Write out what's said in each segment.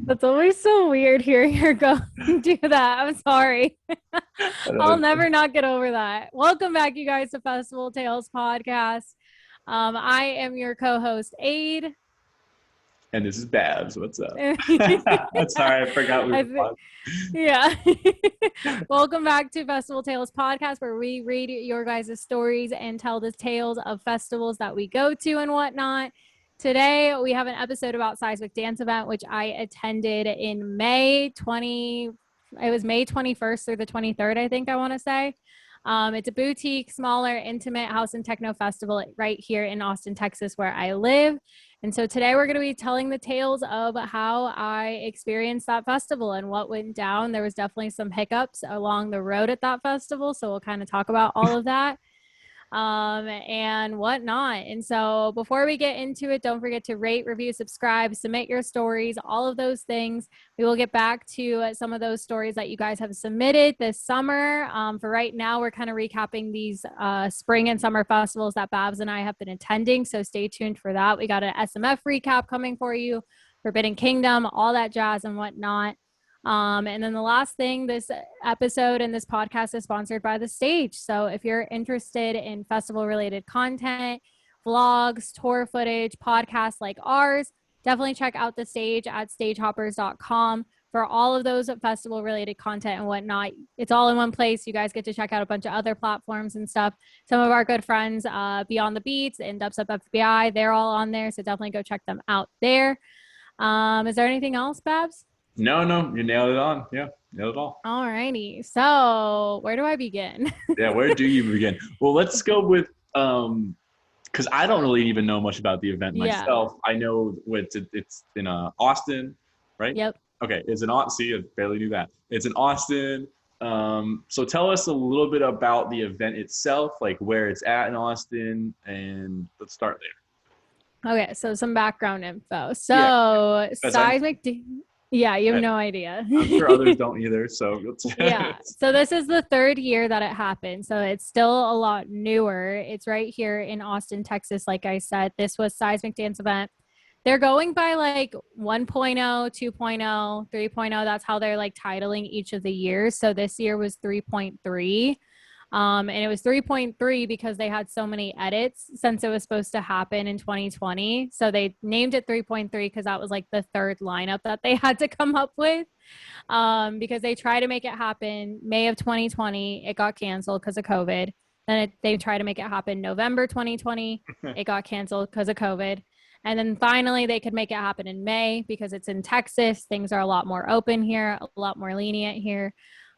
That's always so weird hearing her go do that. I'm sorry. I'll never not get over that. Welcome back, you guys, to Festival Tales Podcast. I am your co-host, Ade. And this is Babs. What's up? I Sorry, I forgot we were th- on. yeah. Welcome back to Festival Tales Podcast, where we read your guys' stories and tell the tales of festivals that we go to and whatnot. Today, we have an episode about Seismic Dance Event, which I attended in it was May 21st through the 23rd, I think I want to say. It's a boutique, smaller, intimate house and techno festival right here in Austin, Texas, where I live. And so today we're going to be telling the tales of how I experienced that festival and what went down. There was definitely some hiccups along the road at that festival. So we'll kind of talk about all of that and whatnot. And so before we get into it, don't forget to rate, review, subscribe, submit your stories, all of those things. We will get back to some of those stories that you guys have submitted this summer. For right now, we're kind of recapping these spring and summer festivals that Babs and I have been attending. So stay tuned for that. We got an SMF recap coming for you, Forbidden Kingdom, all that jazz and whatnot. And then the last thing, this episode and this podcast is sponsored by The Stage. So if you're interested in festival related content, vlogs, tour footage, podcasts like ours, definitely check out The Stage at stagehoppers.com for all of those festival related content and whatnot. It's all in one place. You guys get to check out a bunch of other platforms and stuff. Some of our good friends, Beyond the Beats and Dubs Up FBI, they're all on there. So definitely go check them out there. Is there anything else, Babs? No, you nailed it on. Yeah, nailed it all. All righty. So where do I begin? Yeah, where do you begin? Well, let's go with because I don't really even know much about the event Yeah. myself. I know it's in Austin, right? Yep. Okay, it's in Austin. See, I barely knew that. It's in Austin. So tell us a little bit about the event itself, like where it's at in Austin, and let's start there. Okay, so some background info. So Yeah, yeah, you have no idea. I'm sure others don't either. So Yeah. So this is the third year that it happened. So it's still a lot newer. It's right here in Austin, Texas. Like I said, this was Seismic Dance Event. They're going by like 1.0, 2.0, 3.0. That's how they're like titling each of the years. So this year was 3.3. And it was 3.3 because they had so many edits since it was supposed to happen in 2020. So they named it 3.3 because that was like the third lineup that they had to come up with. Because they tried to make it happen May of 2020. It got canceled because of COVID. Then they tried to make it happen November 2020. It got canceled because of COVID. And then finally, they could make it happen in May because it's in Texas. Things are a lot more open here, a lot more lenient here.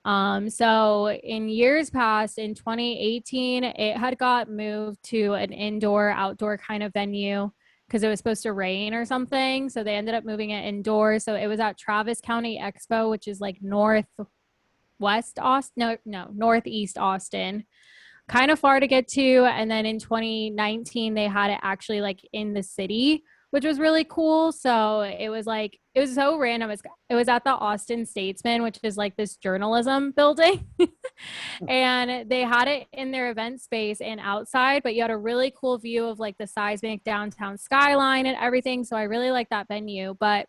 So in years past, in 2018, it had got moved to an indoor outdoor kind of venue because it was supposed to rain or something. So they ended up moving it indoors. So it was at Travis County Expo, which is like northwest Austin, no, northeast Austin, kind of far to get to. And then in 2019, they had it actually like in the city, which was really cool. So it was so random. It was at the Austin Statesman, which is like this journalism building. And they had it in their event space and outside, but you had a really cool view of like the seismic downtown skyline and everything. So I really like that venue. But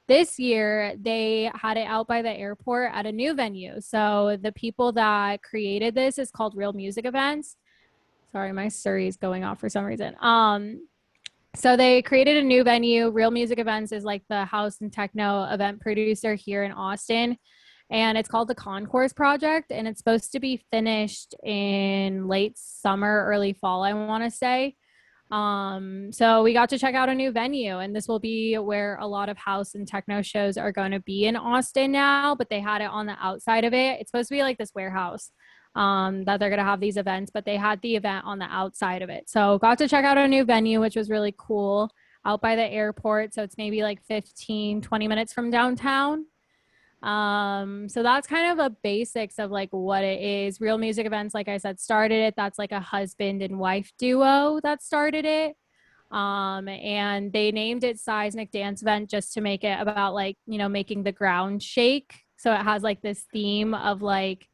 this year they had it out by the airport at a new venue. So the people that created this is called Real Music Events. Sorry, my Siri is going off for some reason. So they created a new venue. Real Music Events is like the house and techno event producer here in Austin. And it's called the Concourse Project. And it's supposed to be finished in late summer, early fall, I want to say. So we got to check out a new venue, and this will be where a lot of house and techno shows are going to be in Austin now, but they had it on the outside of it. It's supposed to be like this warehouse that they're going to have these events, but they had the event on the outside of it. So got to check out a new venue, which was really cool, out by the airport. So it's maybe like 15, 20 minutes from downtown. So that's kind of the basics of like what it is. Real Music Events, like I said, started it. That's like a husband and wife duo that started it. And they named it Seismic Dance Event just to make it about like, making the ground shake. So it has like this theme of like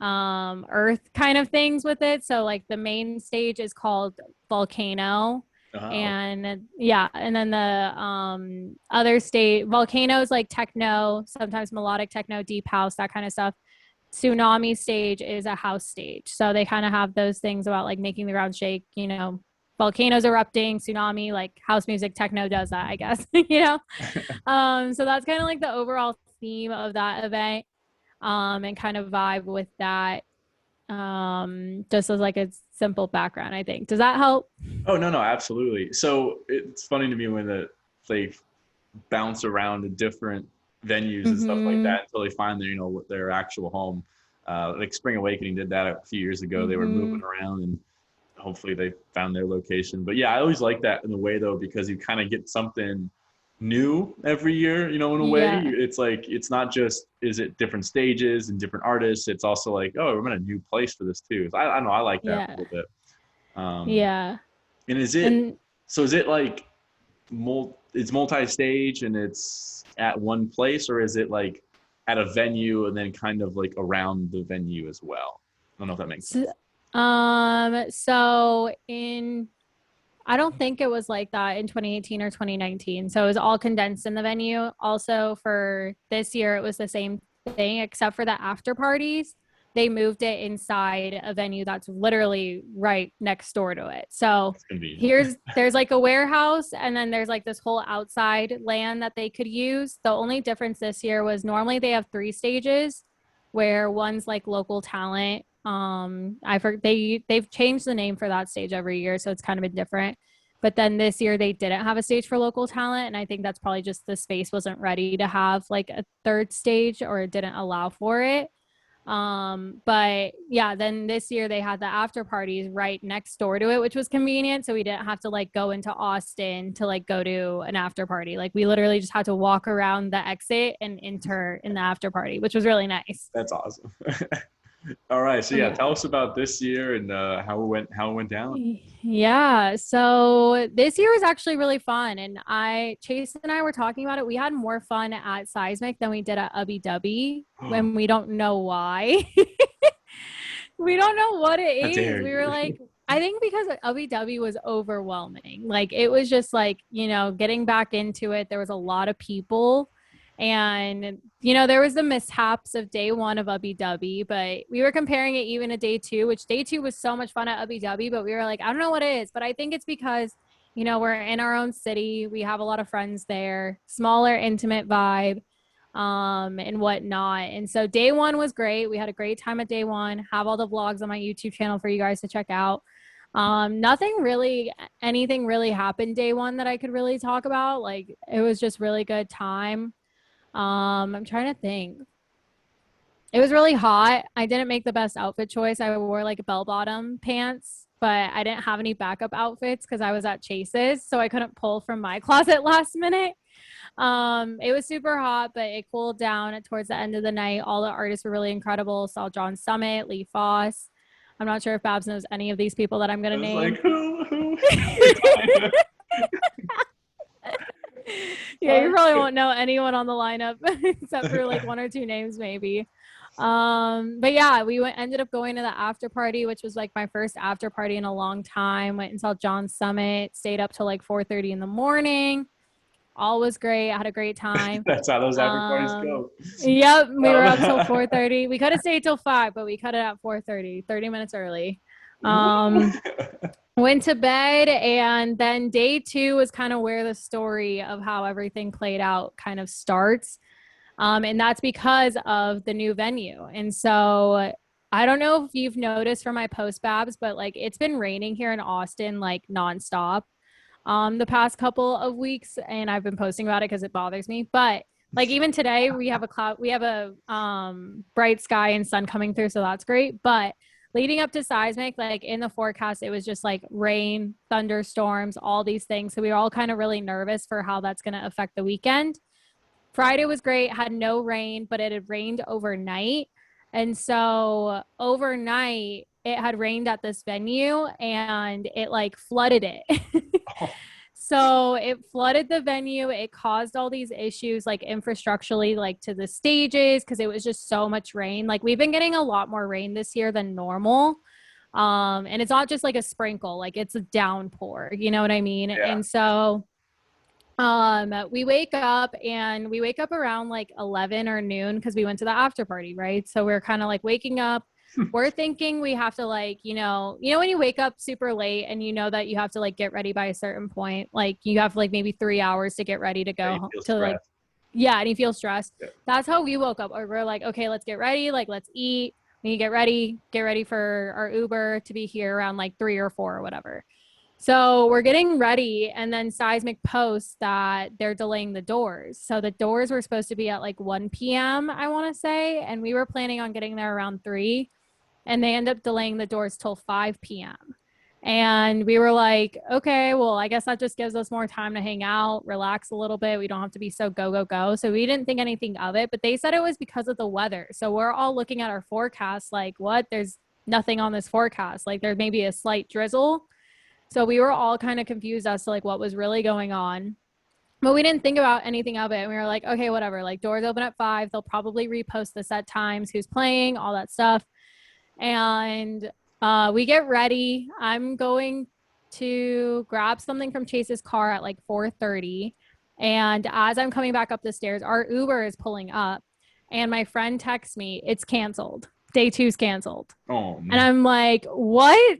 earth kind of things with it. So like the main stage is called Volcano, Oh, And yeah, and then the other state volcanoes like techno, sometimes melodic techno, deep house, that kind of stuff. Tsunami stage is a house stage. So they kind of have those things about like making the ground shake, you know, volcanoes erupting, tsunami, like house music, techno does that, I guess, you know? So that's kind of like the overall theme of that event, and kind of vibe with that. Just as like a simple background, I think. Does that help? oh no, no, absolutely. So it's funny to me when they bounce around to different venues and stuff like Mm-hmm. that until they find their, their actual home. Like Spring Awakening did that a few years ago. They were Mm-hmm. moving around and hopefully they found their location. But yeah, I always like that in a way though, because you kind of get something new every year, in a way. Yeah. It's like, it's not just, is it different stages and different artists? It's also like, oh, we're in a new place for this too. So I don't know. I like that a Yeah. little bit. Um, Yeah. and And is it like, it's multi-stage and it's at one place, or is it like at a venue and then kind of like around the venue as well? I don't know if that makes so, sense. so in I don't think it was like that in 2018 or 2019. So it was all condensed in the venue. Also for this year, it was the same thing, except for the after parties. They moved it inside a venue that's literally right next door to it. So It's convenient. there's like a warehouse, and then there's like this whole outside land that they could use. The only difference this year was normally they have three stages, where one's like local talent. They've changed the name for that stage every year, so it's kind of been different. But then this year they didn't have a stage for local talent, and I think that's probably just the space wasn't ready to have like a third stage, or it didn't allow for it. But yeah, then this year they had the after parties right next door to it, which was convenient. So we didn't have to like go into Austin to like go to an after party. Like we literally just had to walk around the exit and enter in the after party, which was really nice. That's awesome. All right, so yeah, Yeah. tell us about this year and how it went down. Yeah. So this year was actually really fun. And Chase and I were talking about it. We had more fun at Seismic than we did at Ubby Dubby, when we don't know why. We don't know what it How is. dare We were you? like, I think because Ubby Dubby was overwhelming. Like it was just like, getting back into it. There was a lot of people. And, there was the mishaps of day one of Ubby Dubby, but we were comparing it even to day two, which day two was so much fun at Ubby Dubby, but we were like, I don't know what it is, but I think it's because, we're in our own city. We have a lot of friends there, smaller, intimate vibe, and whatnot. And so day one was great. We had a great time at day one. Have all the vlogs on my YouTube channel for you guys to check out. Nothing really, anything really happened day one that I could really talk about. Like it was just really good time. I'm trying to think. It was really hot. I didn't make the best outfit choice. I wore like bell bottom pants, but I didn't have any backup outfits because I was at Chase's, so I couldn't pull from my closet last minute. It was super hot, but it cooled down towards the end of the night. All the artists were really incredible. Saw John Summit, Lee Foss. I'm not sure if Babs knows any of these people that I'm I gonna was name. like, who are we talking about? Yeah, you probably won't know anyone on the lineup except for like one or two names maybe. But yeah, ended up going to the after party, which was like my first after party in a long time. Went and saw John Summit, stayed up till like 4:30 in the morning. All was great. I had a great time. That's how those after parties Um, go. yep, we were up till Um, 4:30. We could have stayed till 5, but we cut it at 4:30, 30 minutes early. woo. Went to bed, and then day two was kind of where the story of how everything played out kind of starts. And that's because of the new venue. And so I don't know if you've noticed from my post, Babs, but like it's been raining here in Austin like nonstop the past couple of weeks, and I've been posting about it because it bothers me. But like even today, we have a bright sky and sun coming through, so that's great. But leading up to Seismic, like in the forecast, it was just like rain, thunderstorms, all these things. So we were all kind of really nervous for how that's going to affect the weekend. Friday was great, had no rain, but it had rained overnight. And so overnight, it had rained at this venue and it like flooded it. So it flooded the venue. It caused all these issues, like infrastructurally, like to the stages, because it was just so much rain. Like we've been getting a lot more rain this year than normal. And it's not just like a sprinkle, like it's a downpour, you know what I mean? Yeah. And so we wake up around like 11 or noon because we went to the after party, right? So we're kind of like waking up. We're thinking we have to like, when you wake up super late and you know that you have to like get ready by a certain point, like you have like maybe 3 hours to get ready to Yeah, go you feel to like, stressed. yeah, and you feel stressed. Yeah. That's how we woke up. Or we're like, okay, let's get ready. Like, let's eat. We get ready for our Uber to be here around like 3 or 4 or whatever. So we're getting ready, and then Seismic posts that they're delaying the doors. So the doors were supposed to be at like 1 p.m., I want to say, and we were planning on getting there around 3, and they end up delaying the doors till 5 p.m. And we were like, okay, well, I guess that just gives us more time to hang out, relax a little bit. We don't have to be so go, go, go. So we didn't think anything of it, but they said it was because of the weather. So we're all looking at our forecast like, what? There's nothing on this forecast. Like there may be a slight drizzle. So we were all kind of confused as to like what was really going on. But we didn't think about anything of it. And we were like, okay, whatever. Like doors open at 5. They'll probably repost the set times, who's playing, all that stuff. And we get ready. I'm going to grab something from Chase's car at like 4:30. And as I'm coming back up the stairs, our Uber is pulling up. And my friend texts me, it's canceled. Day 2's canceled. Oh And no. I'm like, what?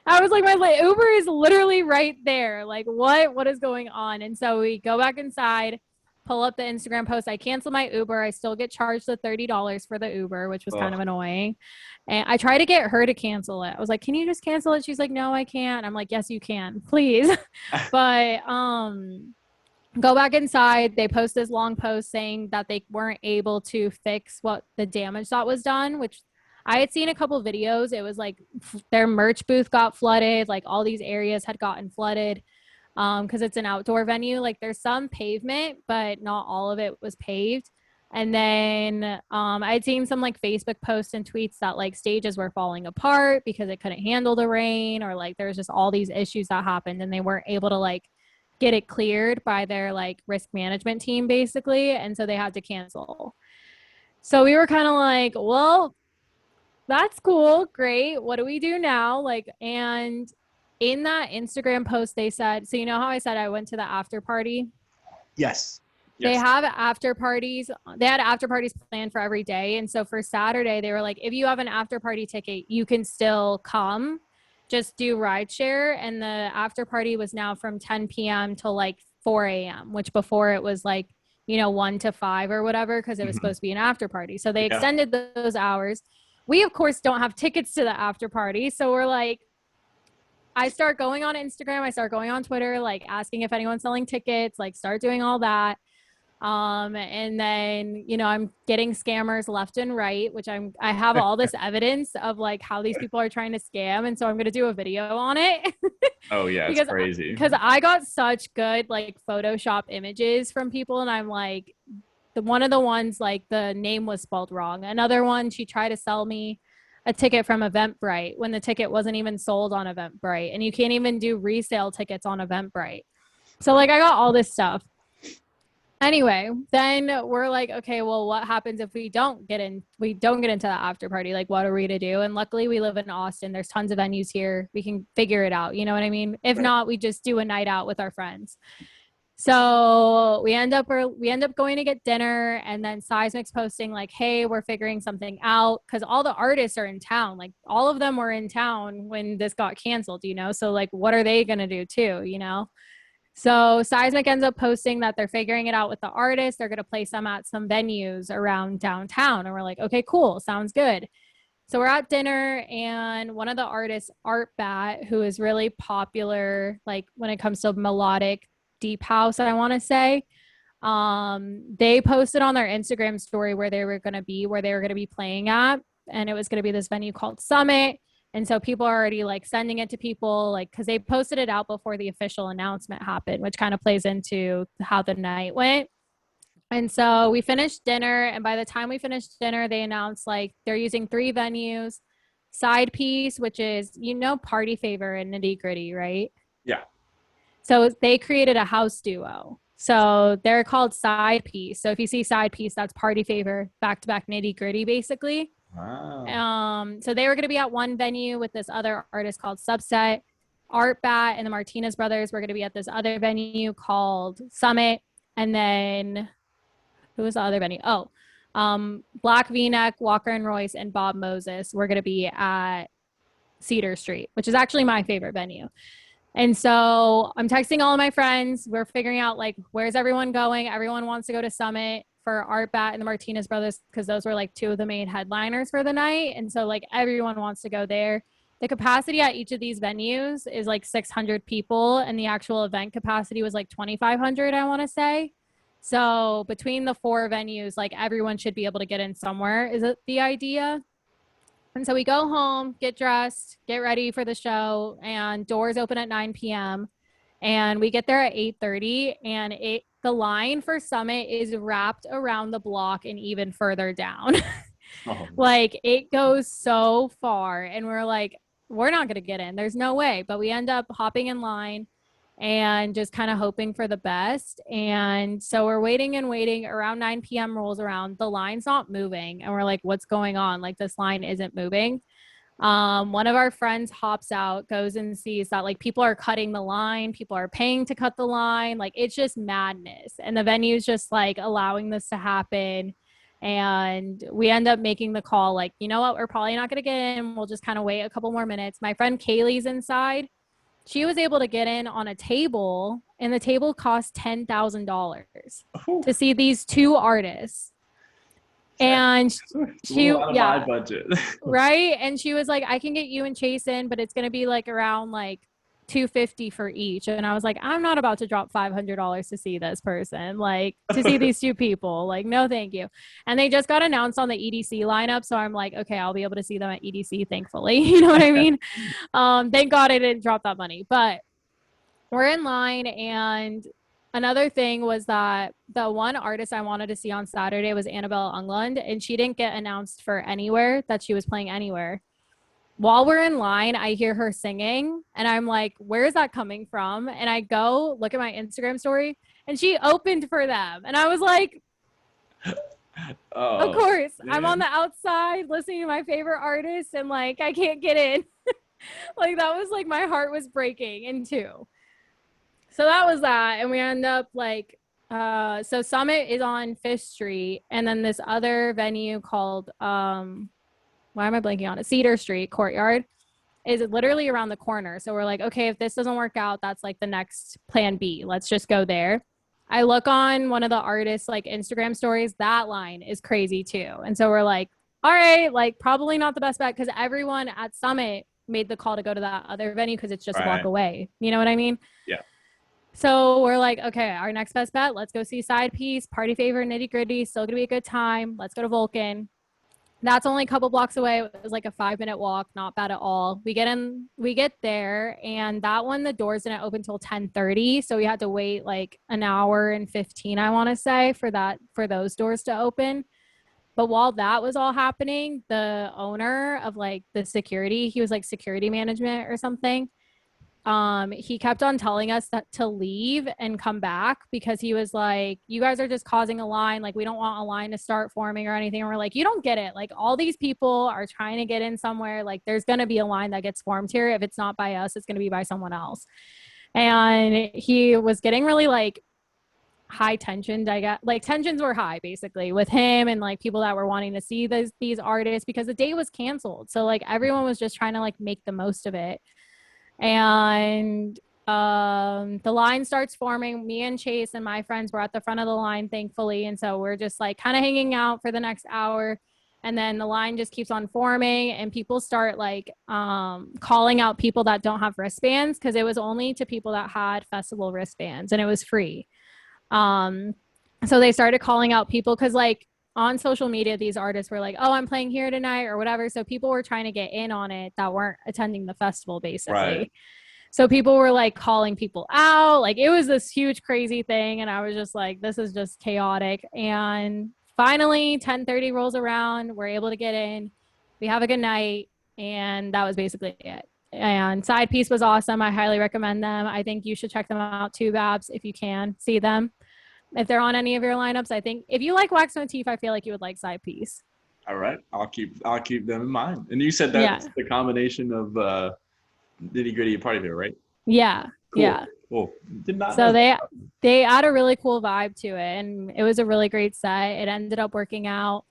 I was like, my Uber is literally right there. Like, what is going on? And so we go back inside, pull up the Instagram post. I cancel my Uber. I still get charged the $30 for the Uber, which was kind of Ugh. annoying. And I try to get her to cancel it. I was like, can you just cancel it? She's like, no, I can't. I'm like, yes, you can, please. But go back inside. They post this long post saying that they weren't able to fix what the damage that was done, which I had seen a couple videos. It was like their merch booth got flooded, like all these areas had gotten flooded because it's an outdoor venue. Like there's some pavement, but not all of it was paved. And then I'd seen some like Facebook posts and tweets that like stages were falling apart because it couldn't handle the rain, or like there's just all these issues that happened and they weren't able to like get it cleared by their like risk management team basically. And so they had to cancel. So we were kind of like, well, that's cool. Great. What do we do now? Like, and in that Instagram post, they said, so you know how I said I went to the after party? Yes. They Yes. have after parties. They had after parties planned for every day. And so for Saturday, they were like, if you have an after party ticket, you can still come, just do rideshare. And the after party was now from 10 p.m. till like 4 a.m., which before it was like, 1 to 5 or whatever, because it was Mhm. supposed to be an after party. So they Yeah. extended those hours. We, of course, don't have tickets to the after party. So we're like, I start going on Instagram, I start going on Twitter, like asking if anyone's selling tickets, like start doing all that. And then, I'm getting scammers left and right, which I have all this evidence of like how these people are trying to scam. And so I'm going to do a video on it Oh yeah, it's because, crazy. because I got such good like Photoshop images from people. And I'm like, one of the ones, like the name was spelled wrong. Another one, she tried to sell me a ticket from Eventbrite when the ticket wasn't even sold on Eventbrite. And you can't even do resale tickets on Eventbrite. So like I got all this stuff. Anyway, then we're like, okay, well, what happens if we don't get into the after party? Like, what are we to do? And luckily we live in Austin. There's tons of venues here. We can figure it out. You know what I mean? If Right. not, we just do a night out with our friends. So we end up going to get dinner, and then Seismic's posting like, hey, we're figuring something out, because all the artists are in town. Like all of them were in town when this got canceled. So like what are they gonna do too? So Seismic ends up posting that they're figuring it out with the artists. They're gonna play some at some venues around downtown. And we're like, okay, cool, sounds good. So we're at dinner, and one of the artists, Art Bat, who is really popular, like when it comes to melodic deep house, I want to say, they posted on their Instagram story where they were going to be playing at, and it was going to be this venue called Summit. And so people are already like sending it to people, like, because they posted it out before the official announcement happened, which kind of plays into how the night went. And so we finished dinner, and by the time we finished dinner, they announced like they're using 3 venues. Side Piece, which is Party Favor and Nitty Gritty, right? Yeah. So they created a house duo. So they're called Side Piece. So if you see Side Piece, that's Party Favor, back to back Nitty Gritty, basically. Wow. So they were going to be at one venue with this other artist called Subset. Art Bat and the Martinez brothers were going to be at this other venue called Summit. And then who was the other venue? Oh, Black V-Neck, Walker and Royce, and Bob Moses were going to be at Cedar Street, which is actually my favorite venue. And so I'm texting all of my friends. We're figuring out like, where's everyone going? Everyone wants to go to Summit for Art Bat and the Martinez brothers because those were like two of the main headliners for the night. And so like everyone wants to go there. The capacity at each of these venues is like 600 people, and the actual event capacity was like 2,500, I want to say. So between the four venues, like everyone should be able to get in somewhere. Is it the idea? And so we go home, get dressed, get ready for the show, and doors open at 9 p.m. And we get there at 8:30, and the line for Summit is wrapped around the block and even further down. Oh, Like it goes so far, and we're like, we're not going to get in. There's no way. But we end up hopping in line and just kind of hoping for the best. And so we're waiting and waiting. Around 9 p.m. rolls around. The line's not moving. And we're like, what's going on? Like this line isn't moving. One of our friends hops out, goes and sees that like people are cutting the line, people are paying to cut the line. Like it's just madness. And the venue's just like allowing this to happen. And we end up making the call like, you know what, we're probably not going to get in. We'll just kind of wait a couple more minutes. My friend Kaylee's inside. She was able to get in on a table, and the table cost $10,000 to see these two artists. And she, out of my budget. right. And she was like, I can get you and Chase in, but it's going to be like around like $250 for each. And I was like, I'm not about to drop $500 to see this person, like to see these two people. Like, no, thank you. And they just got announced on the EDC lineup. So I'm like, okay, I'll be able to see them at EDC, thankfully. You know what I mean? Thank God I didn't drop that money. But we're in line, and another thing was that the one artist I wanted to see on Saturday was Annabelle Englund, and she didn't get announced for anywhere that she was playing anywhere. While we're in line, I hear her singing, and I'm like, where is that coming from? And I go look at my Instagram story, and she opened for them. And I was like, of course, man. I'm on the outside listening to my favorite artist, and like, I can't get in. Like, that was like, my heart was breaking in two. So that was that. And we end up like, so Summit is on 5th Street, and then this other venue called, why am I blanking on it? Cedar Street Courtyard is literally around the corner. So we're like, okay, if this doesn't work out, that's like the next plan B. Let's just go there. I look on one of the artists' like Instagram stories. That line is crazy too. And so we're like, all right, like probably not the best bet, because everyone at Summit made the call to go to that other venue because it's just a block away. You know what I mean? Yeah. So we're like, okay, our next best bet, let's go see Side Piece, Party Favor, Nitty Gritty. Still gonna be a good time. Let's go to Vulcan. That's only a couple blocks away. It was like a 5-minute walk, not bad at all. We get there, and that one, the doors didn't open till 10:30. So we had to wait like an hour and 15, I want to say, for those doors to open. But while that was all happening, the owner of like the security, he was like security management or something. He kept on telling us that to leave and come back, because he was like, you guys are just causing a line. Like, we don't want a line to start forming or anything. And we're like, you don't get it. Like, all these people are trying to get in somewhere. Like, there's going to be a line that gets formed here. If it's not by us, it's going to be by someone else. And he was getting really like high tensioned. I got like tensions were high basically with him and like people that were wanting to see these artists, because the day was canceled. So like everyone was just trying to like make the most of it. And the line starts forming. Me and Chase and my friends were at the front of the line, thankfully. And so we're just like kind of hanging out for the next hour. And then the line just keeps on forming, and people start like calling out people that don't have wristbands, because it was only to people that had festival wristbands and it was free. So they started calling out people, because like on social media, these artists were like, oh, I'm playing here tonight or whatever. So people were trying to get in on it that weren't attending the festival basically. Right. So people were like calling people out. Like it was this huge, crazy thing. And I was just like, this is just chaotic. And finally 10:30 rolls around. We're able to get in. We have a good night. And that was basically it. And Side Piece was awesome. I highly recommend them. I think you should check them out too, Babs, if you can see them. If they're on any of your lineups, I think if you like Wax Motif, I feel like you would like Side Piece. All right, I'll keep them in mind. And you said Yeah. that's the combination of nitty gritty party there, right? Yeah. Cool. Yeah. Cool. Did not know So that. they add a really cool vibe to it, and it was a really great set. It ended up working out.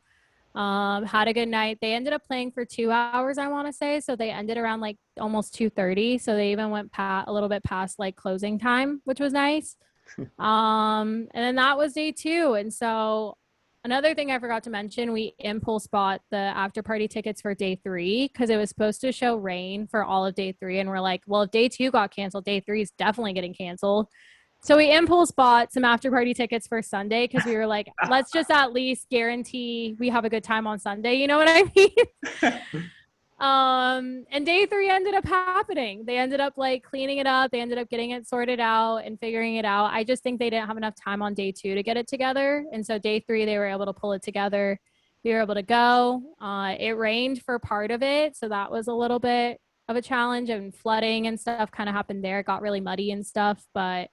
Had a good night. They ended up playing for 2 hours, I want to say. So they ended around like almost 2:30. So they even went a little bit past like closing time, which was nice. And then that was day two. And so another thing I forgot to mention, we impulse bought the after party tickets for day three because it was supposed to show rain for all of day three. And we're like, well, if day two got canceled, day three is definitely getting canceled. So we impulse bought some after party tickets for Sunday because we were like, let's just at least guarantee we have a good time on Sunday. You know what I mean? And day three ended up happening. They ended up like cleaning it up. They ended up getting it sorted out and figuring it out. I just think they didn't have enough time on day two to get it together. And so day three, they were able to pull it together. We were able to go. It rained for part of it. So that was a little bit of a challenge, and flooding and stuff kind of happened there. It got really muddy and stuff. But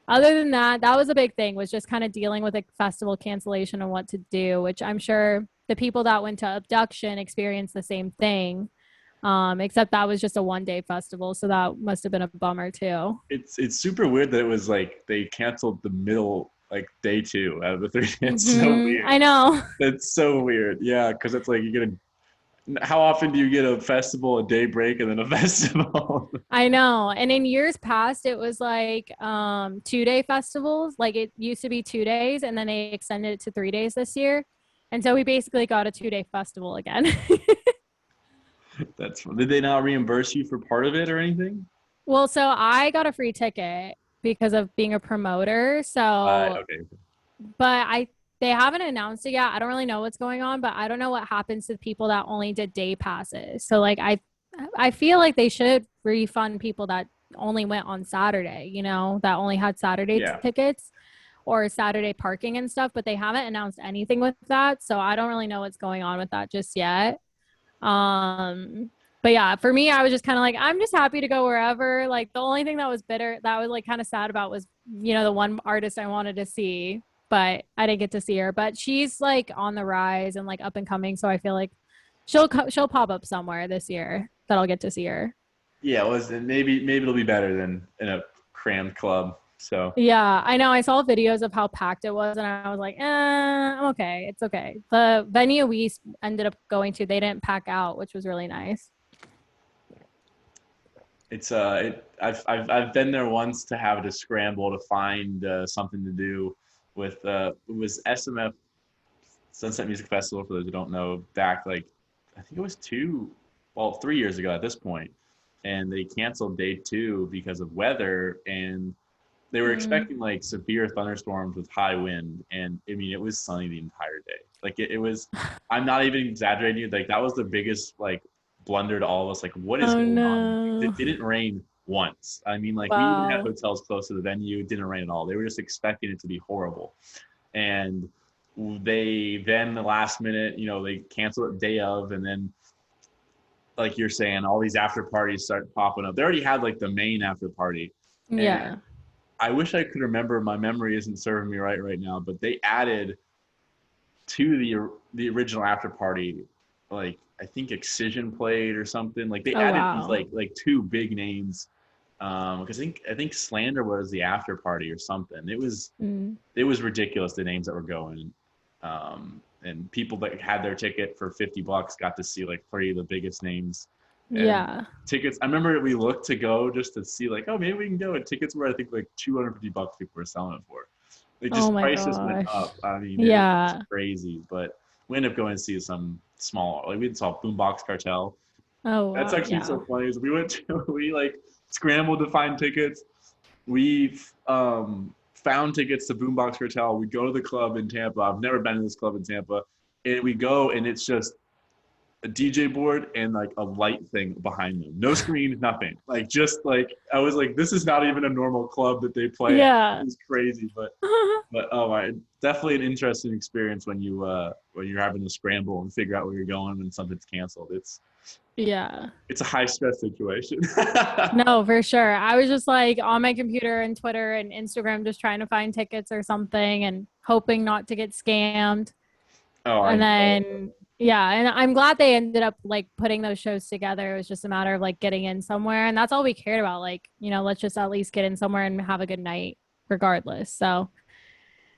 other than that, that was a big thing, was just kind of dealing with a festival cancellation and what to do, which I'm sure the people that went to Abduction experienced the same thing. Except that was just a 1 day festival. So that must have been a bummer too. It's super weird that it was like they canceled the middle like day two out of the three. It's so Mm-hmm. weird. I know. That's so weird. Yeah, because it's like you get a. How often do you get a festival, a day break, and then a festival? I know. And in years past, it was like 2 day festivals. Like it used to be 2 days, and then they extended it to 3 days this year. And so we basically got a 2 day festival again. That's did they not reimburse you for part of it or anything? Well, so I got a free ticket because of being a promoter. So, Okay. but they haven't announced it yet. I don't really know what's going on, but I don't know what happens to people that only did day passes. So like I feel like they should refund people that only went on Saturday, that only had Saturday Yeah. tickets or Saturday parking and stuff, but they haven't announced anything with that. So I don't really know what's going on with that just yet. But yeah, for me, I was just kind of like, I'm just happy to go wherever. Like the only thing that was bitter, that was like kind of sad about was, the one artist I wanted to see, but I didn't get to see her. But she's like on the rise and like up and coming, so I feel like she'll pop up somewhere this year that I'll get to see her. Yeah, it was maybe it'll be better than in a crammed club. So Yeah, I know. I saw videos of how packed it was, and I was like, I'm okay. It's okay. The venue we ended up going to, they didn't pack out, which was really nice. it's I've been there once to have to scramble to find something to do with it was SMF Sunset Music Festival for those who don't know, back like I think it was 3 years ago at this point, and they canceled day two because of weather, and they were Mm. expecting like severe thunderstorms with high wind, and I mean it was sunny the entire day. Like it was, I'm not even exaggerating. Like that was the biggest like blunder to all of us. Like what is Oh going on? It no. didn't rain once. I mean, like we even had Wow. hotels close to the venue. It didn't rain at all. They were just expecting it to be horrible, and they then the last minute, they canceled it day of, and then like you're saying, all these after parties start popping up. They already had like the main after party, and Yeah. I wish I could remember. My memory isn't serving me right now, but they added to the original after party, like I think Excision played or something. Like they Oh added these wow. like two big names. Because I think Slander was the after party or something. Mm. It was ridiculous the names that were going. And people that had their ticket for $50 got to see like three of the biggest names. And Yeah. tickets, I remember we looked to go just to see like, oh, maybe we can go. And tickets were I think like $250 people were selling it for. It Oh just my prices went gosh. up. I mean, it was Yeah. crazy. But we ended up going to see some small, like we saw Boombox Cartel. Oh That's wow. actually Yeah. so funny. Is we went to we like scrambled to find tickets. We found tickets to Boombox Cartel. We go to the club in Tampa. I've never been to this club in Tampa, and we go, and it's just a DJ board and like a light thing behind them. No screen, nothing. Like just like I was like, this is not even a normal club that they play at. It Yeah. was crazy, but oh my, definitely an interesting experience when you're having to scramble and figure out where you're going when something's canceled. Yeah. It's a high stress situation. No, for sure. I was just like on my computer and Twitter and Instagram just trying to find tickets or something and hoping not to get scammed. Oh, I And know. then Yeah, and I'm glad they ended up like putting those shows together. It was just a matter of like getting in somewhere, and that's all we cared about. Like, let's just at least get in somewhere and have a good night, regardless. So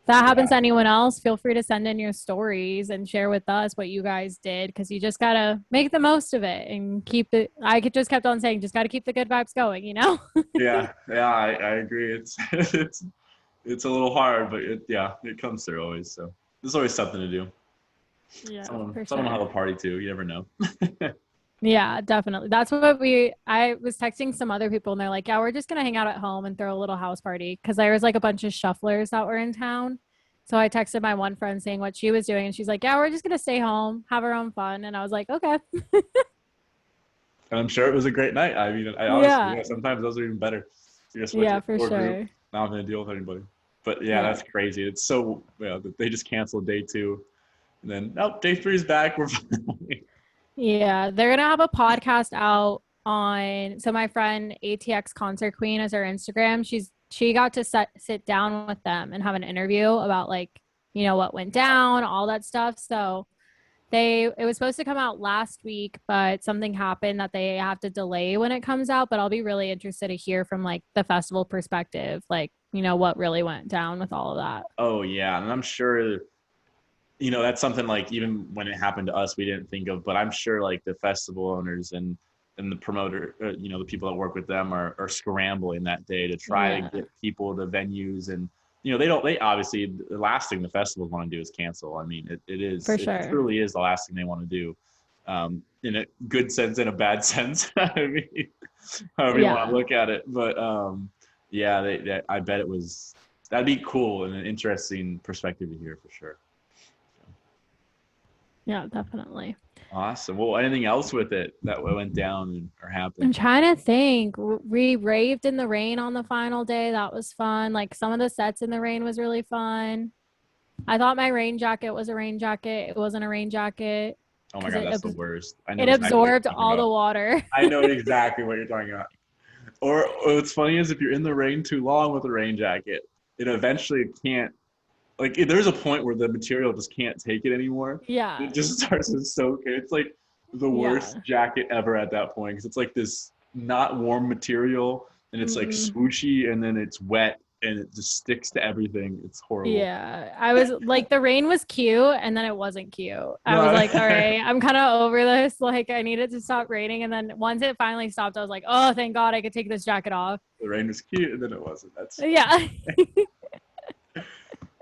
if that happens Yeah. to anyone else, feel free to send in your stories and share with us what you guys did because you just gotta make the most of it and keep it. Just kept on saying, just gotta keep the good vibes going. Yeah, I agree. It's it's a little hard, but it comes through always. So there's always something to do. Yeah, Someone for someone will sure. have a party too. You never know. Yeah, definitely. I was texting some other people and they're like, yeah, we're just going to hang out at home and throw a little house party because there was like a bunch of shufflers that were in town. So I texted my one friend saying what she was doing and she's like, yeah, we're just going to stay home, have our own fun. And I was like, okay. And I'm sure it was a great night. I mean, I honestly, Yeah. yeah, sometimes those are even better. You're just with Yeah, your for core group, sure. not having to deal with anybody. But yeah, Yeah. that's crazy. It's so they just canceled day 2, and then day 3 is back. We're fine. Yeah. They're going to have a podcast out so my friend ATX Concert Queen is her Instagram. She got to sit down with them and have an interview about like, what went down, all that stuff. So it was supposed to come out last week, but something happened that they have to delay when it comes out. But I'll be really interested to hear from like the festival perspective, like, what really went down with all of that. Oh yeah, and I'm sure that's something like even when it happened to us, we didn't think of. But I'm sure like the festival owners and the promoter, the people that work with them are scrambling that day to try to Yeah, get people to venues. And they obviously, the last thing the festivals want to do is cancel. I mean, for it sure. truly is the last thing they want to do, in a good sense and a bad sense. I mean, however you want to Yeah. look at it. But yeah, I bet that'd be cool and an interesting perspective to hear for sure. Yeah, definitely. Awesome. Well, anything else with it that went down or I'm happened? trying to think. We raved in the rain on the final day. That was fun. Like some of the sets in the rain was really fun. I thought my rain jacket was a rain jacket. It wasn't a rain jacket Oh my because God, that's the worst. I know it exactly what absorbed you're talking all the about. water. I know exactly what you're talking about. Or what's funny is if you're in the rain too long with a rain jacket, it eventually can't. Like there's a point where the material just can't take it anymore. Yeah. It just starts to soak. It's like the worst Yeah. jacket ever at that point because it's like this not warm material and it's like Mm-mm. swooshy and then it's wet and it just sticks to everything. It's horrible. Yeah. I was like, the rain was cute and then it wasn't cute. I was No, like, all right, I'm kind of over this. Like, I needed to stop raining. And then once it finally stopped, I was like, oh, thank God I could take this jacket off. the rain was cute and then it wasn't. That's funny. Yeah.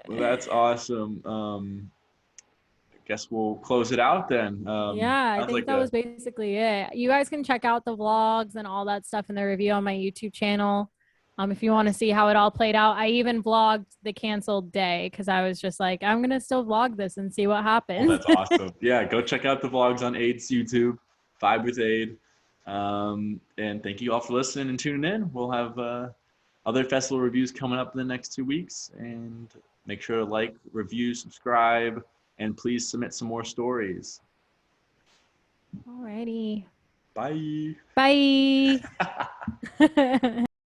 Well, that's awesome. I guess we'll close it out then. Yeah, I Sounds think like that was basically it. You guys can check out the vlogs and all that stuff in the review on my YouTube channel. If you want to see how it all played out, I even vlogged the canceled day because I was just like, I'm gonna still vlog this and see what oh, happens. that's awesome. Yeah, go check out the vlogs on Ade's YouTube, Vibe with Ade. And thank you all for listening and tuning in. We'll have other festival reviews coming up in the next 2 weeks. And make sure to like, review, subscribe, and please submit some more stories. Alrighty. Bye. Bye.